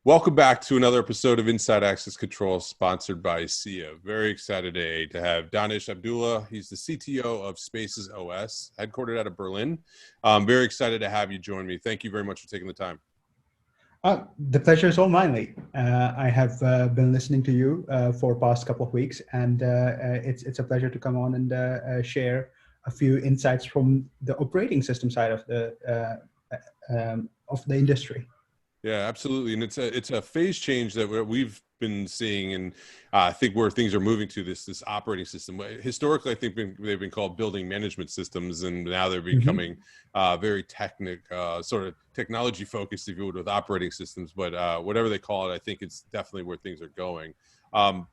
Welcome back to another episode of Inside Access Control, sponsored by SIA. Very excited today to have Danish Abdullah. He's the CTO of Spaces OS, headquartered out of Berlin. I'm very excited to have you join me. Thank you very much for taking the time. The pleasure is all mine, Lee. I have been listening to you for the past couple of weeks, and it's a pleasure to come on and share a few insights from the operating system side of the industry. Yeah, absolutely. And it's a phase change that we've been seeing, and I think where things are moving to this operating system. Historically, I think they've been called building management systems, and now they're becoming very sort of technology focused, if you would, with operating systems. But whatever they call it, I think it's definitely where things are going.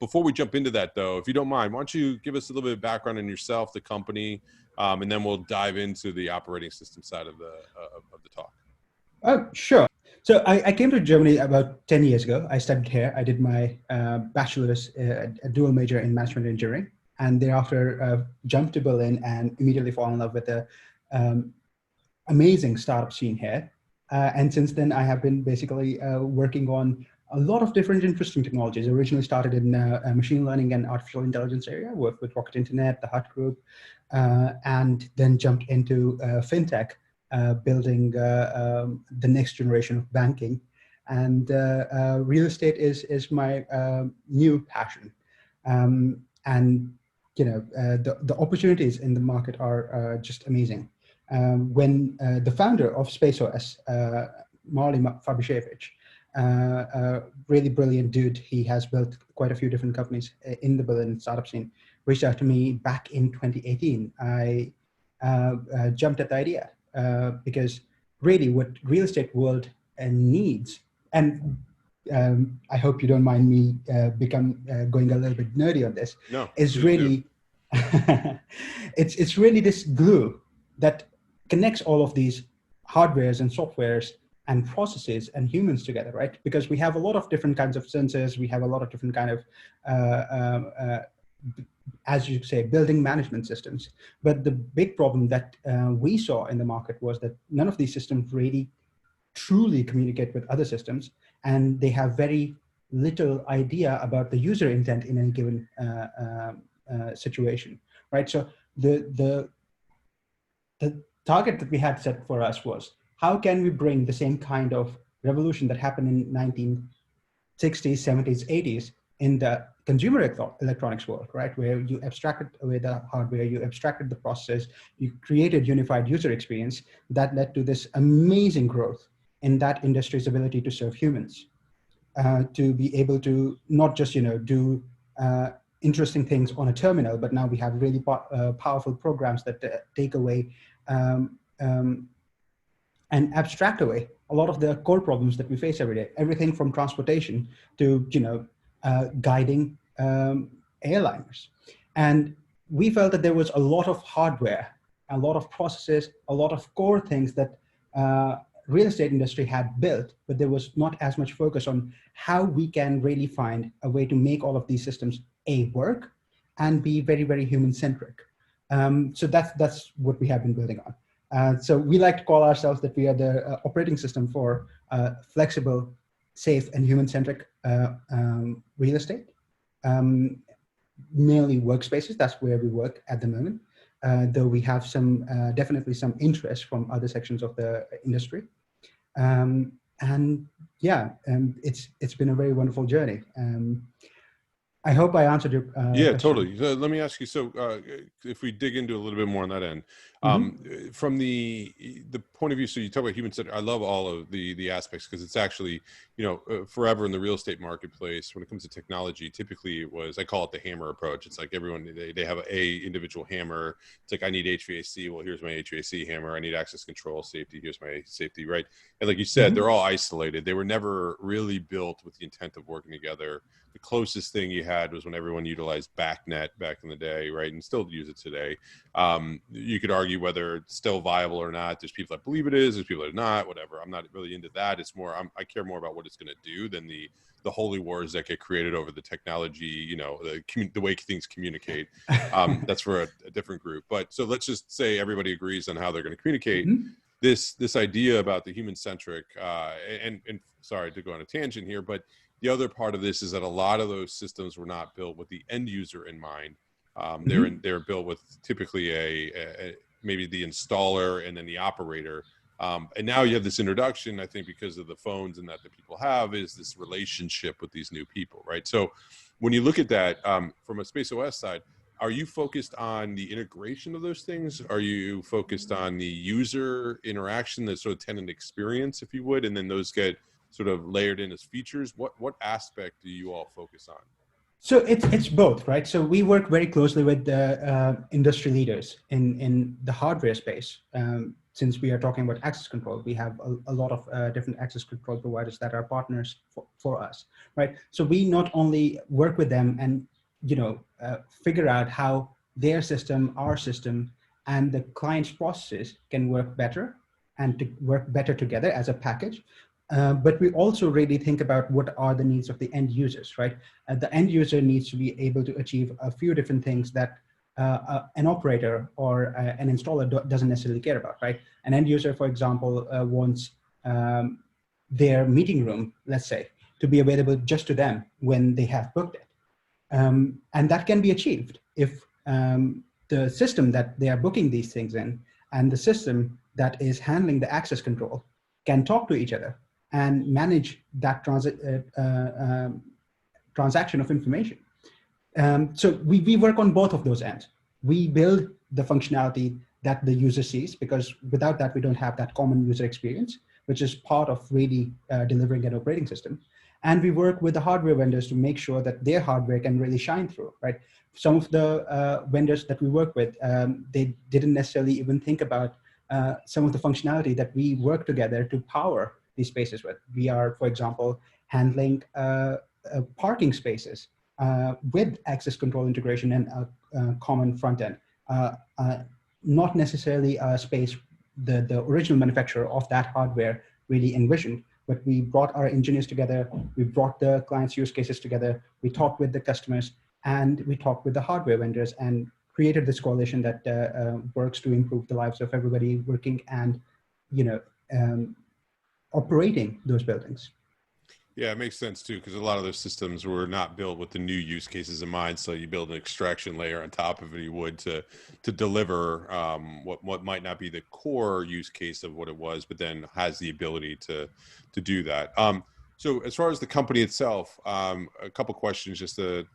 Before we jump into that, though, if you don't mind, why don't you give us a little bit of background on yourself, the company, and then we'll dive into the operating system side of the talk. Sure. So I came to Germany about 10 years ago. I studied here. I did my bachelor's, a dual major in management engineering, and thereafter jumped to Berlin and immediately fall in love with the amazing startup scene here. And since then, I have been basically working on a lot of different interesting technologies. I originally started in machine learning and artificial intelligence area, worked with Rocket Internet, the Hut Group, and then jumped into fintech. Building the next generation of banking, and real estate is my new passion. And the opportunities in the market are just amazing. When the founder of SpaceOS, Marley Fabiszewicz, really brilliant dude, he has built quite a few different companies in the Berlin startup scene, reached out to me back in 2018. I jumped at the idea. Because really what real estate world needs, and I hope you don't mind me going a little bit nerdy on this, is really, it's really this glue that connects all of these hardwares and softwares and processes and humans together, right? Because we have a lot of different kinds of sensors, we have a lot of different kind of as you say, building management systems. But the big problem that we saw in the market was that none of these systems really truly communicate with other systems, and they have very little idea about the user intent in any given situation, right? So the target that we had set for us was, how can we bring the same kind of revolution that happened in 1960s, 70s, 80s in the consumer electronics world, right? Where you abstracted away the hardware, you abstracted the process, you created unified user experience that led to this amazing growth in that industry's ability to serve humans, to be able to not just, do interesting things on a terminal, but now we have really powerful programs that take away and abstract away a lot of the core problems that we face every day, everything from transportation to, guiding airliners. And we felt that there was a lot of hardware, a lot of processes, a lot of core things that real estate industry had built, but there was not as much focus on how we can really find a way to make all of these systems work and be very, very human-centric. So that's what we have been building on. So we like to call ourselves that we are the operating system for flexible, safe, and human-centric real estate. Mainly workspaces, that's where we work at the moment, though we have definitely some interest from other sections of the industry. And yeah, it's been a very wonderful journey. I hope I answered your yeah, question. Totally. So let me ask you, so if we dig into a little bit more on that end, from the point of view, so you talk about human-centered, I love all of the aspects, because it's actually, forever in the real estate marketplace, when it comes to technology, typically it was, I call it the hammer approach. It's like everyone, they have a individual hammer. It's like, I need HVAC. Well, here's my HVAC hammer. I need access control, safety. Here's my safety, right? And like you said, they're all isolated. They were never really built with the intent of working together. The closest thing you had was when everyone utilized BACnet back in the day, right? And still use it today. You could argue whether it's still viable or not. There's people that believe it is, there's people that are not, whatever. I'm not really into that. It's more, I care more about what it's going to do than the holy wars that get created over the technology, the way things communicate. That's for a different group. But so let's just say everybody agrees on how they're going to communicate. this idea about the human-centric, and sorry to go on a tangent here, but the other part of this is that a lot of those systems were not built with the end user in mind. They're built with typically maybe the installer and then the operator. And now you have this introduction, I think, because of the phones and that people have, is this relationship with these new people, right? So when you look at that from a Space OS side, are you focused on the integration of those things? Are you focused on the user interaction, the sort of tenant experience, if you would, and then those get sort of layered in as features? What aspect do you all focus on? So it's both, right? So we work very closely with the industry leaders in the hardware space. Since we are talking about access control, we have a lot of different access control providers that are partners for us, right? So we not only work with them and figure out how their system, our system, and the client's processes can work better and to work better together as a package. But we also really think about what are the needs of the end users, right? The end user needs to be able to achieve a few different things that an operator or an installer doesn't necessarily care about, right? An end user, for example, wants their meeting room, let's say, to be available just to them when they have booked it. And that can be achieved if the system that they are booking these things in and the system that is handling the access control can talk to each other and manage that transaction of information. So we work on both of those ends. We build the functionality that the user sees, because without that, we don't have that common user experience, which is part of really delivering an operating system. And we work with the hardware vendors to make sure that their hardware can really shine through, right? Some of the vendors that we work with, they didn't necessarily even think about some of the functionality that we work together to power these spaces with. We are, for example, handling parking spaces with access control integration and a common front end. Not necessarily a space the original manufacturer of that hardware really envisioned, but we brought our engineers together, we brought the client's use cases together, we talked with the customers, and we talked with the hardware vendors and created this coalition that works to improve the lives of everybody working and operating those buildings. Yeah, it makes sense too, because a lot of those systems were not built with the new use cases in mind. So you build an extraction layer on top of it, you would to deliver what might not be the core use case of what it was, but then has the ability to do that. So as far as the company itself, a couple questions just to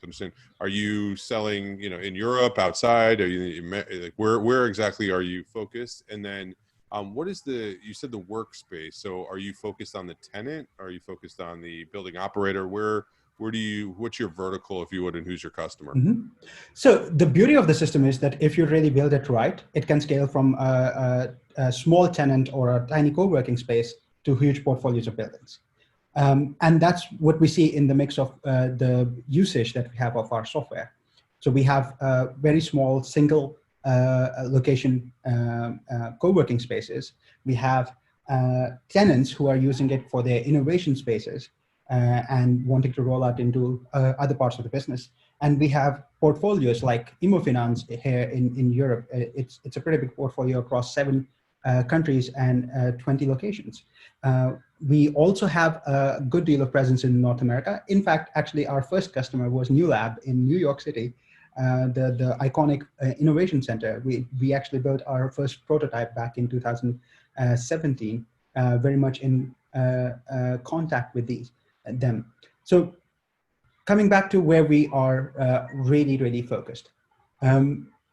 understand. Are you selling, in Europe, outside? Are you like where exactly are you focused? And then what is you said the workspace. So are you focused on the tenant? Are you focused on the building operator? What's your vertical, if you would, and who's your customer? Mm-hmm. So the beauty of the system is that if you really build it right, it can scale from a small tenant or a tiny co-working space to huge portfolios of buildings. And that's what we see in the mix of the usage that we have of our software. So we have very small single location co-working spaces. We have tenants who are using it for their innovation spaces and wanting to roll out into other parts of the business. And we have portfolios like Immofinanz here in Europe. It's a pretty big portfolio across 7 countries and 20 locations. We also have a good deal of presence in North America. In fact, actually, our first customer was New Lab in New York City, the iconic innovation center. We actually built our first prototype back in 2017, very much in contact with them. So coming back to where we are really, really focused.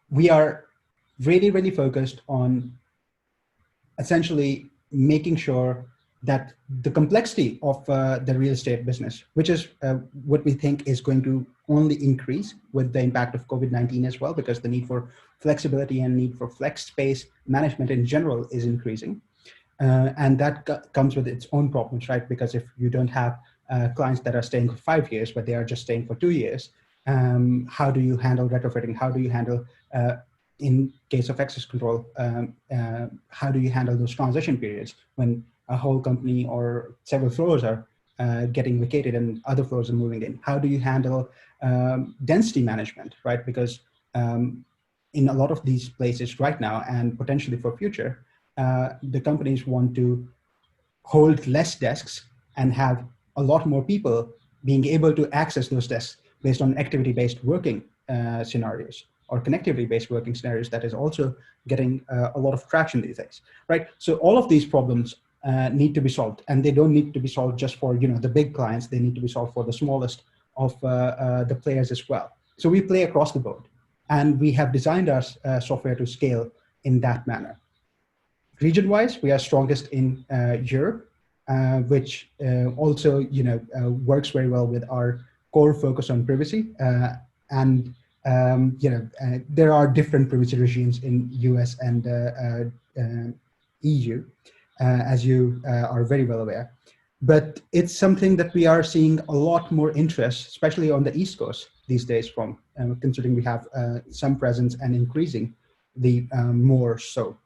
We are really focused on essentially making sure that the complexity of the real estate business, which is what we think is going to only increase with the impact of COVID-19 as well, because the need for flexibility and need for flex space management in general is increasing. And that comes with its own problems, right? Because if you don't have clients that are staying for 5 years, but they are just staying for 2 years, how do you handle retrofitting? How do you handle, in case of access control, how do you handle those transition periods when a whole company or several floors are getting vacated and other floors are moving in? How do you handle density management, right? Because in a lot of these places right now and potentially for future, the companies want to hold less desks and have a lot more people being able to access those desks based on activity-based working scenarios or connectivity-based working scenarios that is also getting a lot of traction these days, right? So all of these problems need to be solved, and they don't need to be solved just for the big clients. They need to be solved for the smallest of the players as well. So we play across the board, and we have designed our software to scale in that manner. Region-wise, we are strongest in Europe, which also works very well with our core focus on privacy. There are different privacy regimes in US and EU, as you are very well aware. But it's something that we are seeing a lot more interest, especially on the East Coast these days, from considering we have some presence and increasing the more so.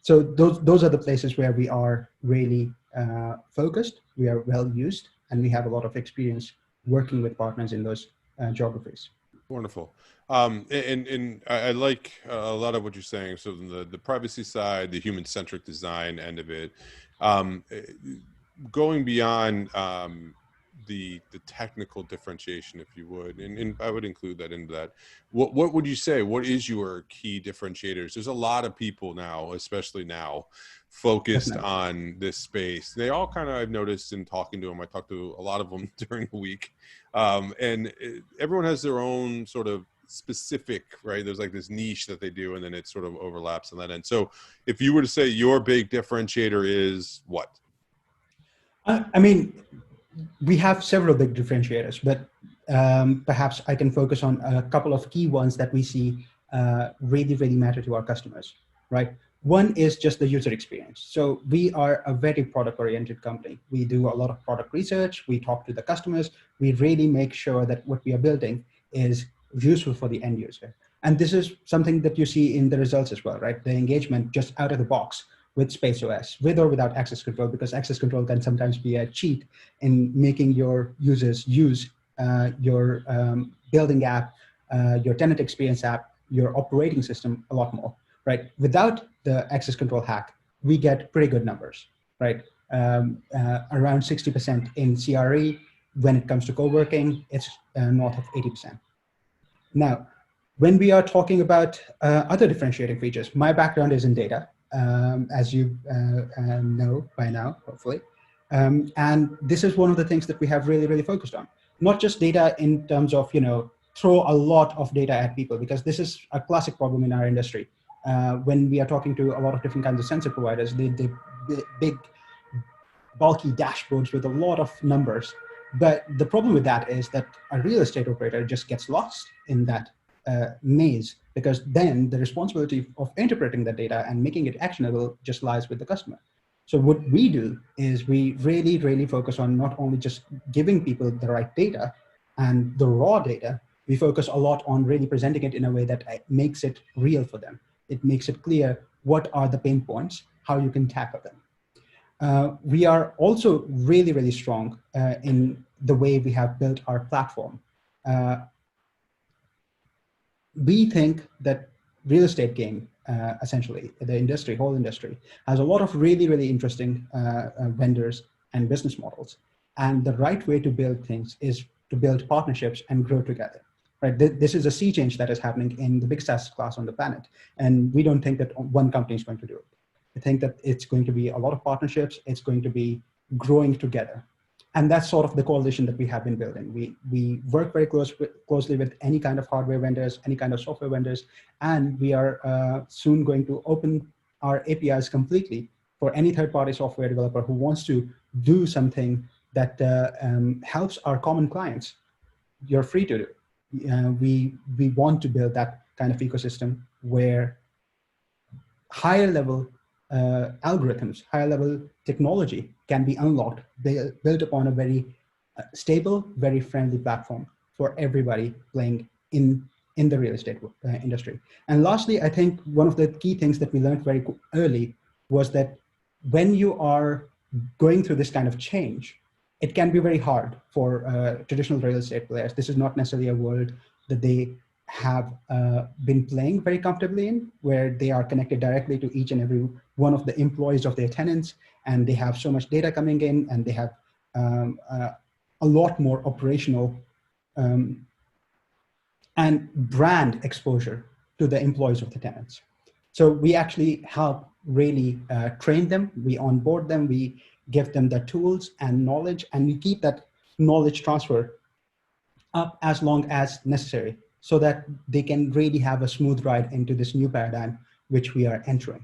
So those are the places where we are really focused, we are well used, and we have a lot of experience working with partners in those geographies. Wonderful. And I like a lot of what you're saying. So the privacy side, the human-centric design end of it, going beyond the technical differentiation, if you would, and I would include that into that. What would you say? What is your key differentiators? There's a lot of people now, especially now, focused on this space. They all kind of, I've noticed in talking to them, I talked to a lot of them during the week, and everyone has their own sort of specific, right? There's like this niche that they do, and then it sort of overlaps on that end. So if you were to say your big differentiator is what? I mean, we have several big differentiators, but perhaps I can focus on a couple of key ones that we see really, really matter to our customers, right? One is just the user experience. So we are a very product-oriented company. We do a lot of product research. We talk to the customers. We really make sure that what we are building is useful for the end user. And this is something that you see in the results as well, right? The engagement just out of the box with SpaceOS, with or without access control, because access control can sometimes be a cheat in making your users use your building app, your tenant experience app, your operating system a lot more, right? Without the access control hack, we get pretty good numbers, right? Around 60% in CRE. When it comes to co-working, it's north of 80%. Now, when we are talking about other differentiating features, my background is in data, as you know by now, hopefully. And this is one of the things that we have really, really focused on. Not just data in terms of, throw a lot of data at people, because this is a classic problem in our industry. When we are talking to a lot of different kinds of sensor providers, they big, bulky dashboards with a lot of numbers. But the problem with that is that a real estate operator just gets lost in that maze, because then the responsibility of interpreting that data and making it actionable just lies with the customer. So what we do is we really, really focus on not only just giving people the right data and the raw data, we focus a lot on really presenting it in a way that makes it real for them. It makes it clear what are the pain points, how you can tackle them. We are also really, really strong in the way we have built our platform. We think that real estate game, essentially, the industry, whole industry, has a lot of really, really interesting vendors and business models. And the right way to build things is to build partnerships and grow together. Right? This is a sea change that is happening in the big SaaS class on the planet. And we don't think that one company is going to do it. I think that it's going to be a lot of partnerships. It's going to be growing together. And that's sort of the coalition that we have been building. We work very closely with any kind of hardware vendors, any kind of software vendors, and we are soon going to open our APIs completely for any third-party software developer who wants to do something that helps our common clients. You're free to do. We want to build that kind of ecosystem where higher level algorithms, higher level technology can be unlocked, built upon a very stable, very friendly platform for everybody playing in the real estate industry. And lastly, I think one of the key things that we learned very early was that when you are going through this kind of change, it can be very hard for traditional real estate players. This is not necessarily a world that they have been playing very comfortably in, where they are connected directly to each and every one of the employees of their tenants, and they have so much data coming in, and they have a lot more operational and brand exposure to the employees of the tenants. So we actually help really train them, we onboard them, we give them the tools and knowledge, and we keep that knowledge transfer up as long as necessary so that they can really have a smooth ride into this new paradigm which we are entering.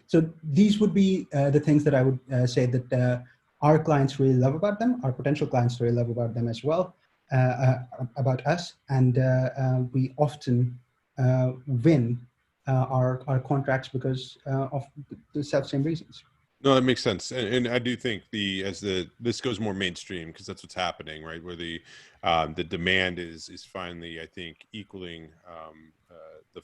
So these would be the things that I would say that our clients really love about them, our potential clients really love about them as well, about us. And we often win our contracts because of the self-same reasons. No, that makes sense, and I do think this goes more mainstream, because that's what's happening, right? Where the demand is finally, I think, equaling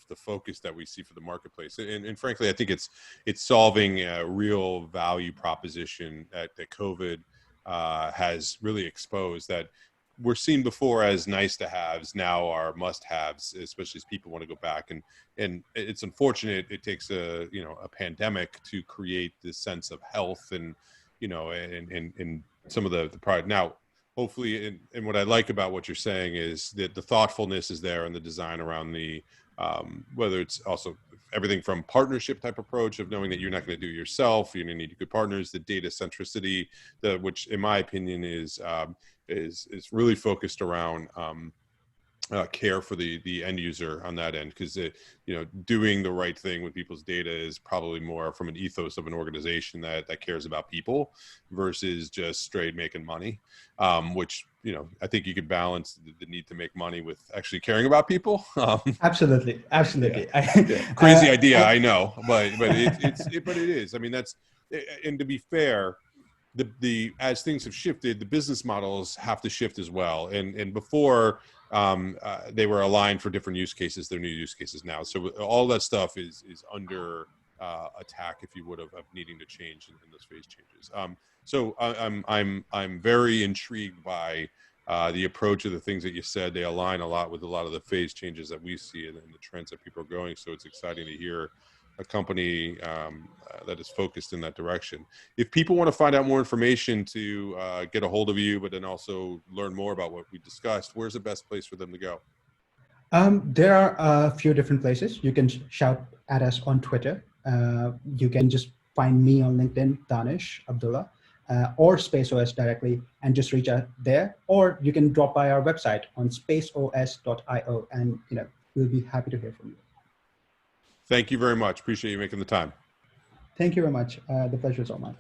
the focus that we see for the marketplace, and frankly, I think it's solving a real value proposition that COVID has really exposed, that we're seen before as nice to haves, now are must haves, especially as people want to go back. And it's unfortunate it takes a pandemic to create this sense of health and some of the product. Now, hopefully, and what I like about what you're saying is that the thoughtfulness is there and the design around the whether it's also everything from partnership type approach of knowing that you're not going to do it yourself, you're going to need good partners, the data centricity, which in my opinion is really focused around care for the end user on that end, because doing the right thing with people's data is probably more from an ethos of an organization that cares about people versus just straight making money, which I think you could balance the need to make money with actually caring about people. Absolutely. Yeah. Crazy idea, I know, but it is. I mean, and to be fair, the as things have shifted, the business models have to shift as well. And before they were aligned for different use cases, they're new use cases now. So all that stuff is under attack, if you would, of needing to change in those phase changes. So I'm very intrigued by the approach of the things that you said. They align a lot with a lot of the phase changes that we see and the trends that people are going. So it's exciting to hear a company that is focused in that direction. If people want to find out more information to get a hold of you, but then also learn more about what we discussed, where's the best place for them to go? There are a few different places. You can shout at us on Twitter. You can just find me on LinkedIn, Danish Abdullah, or SpaceOS directly, and just reach out there. Or you can drop by our website on spaceos.io, and we'll be happy to hear from you. Thank you very much. Appreciate you making the time. Thank you very much. The pleasure is all mine.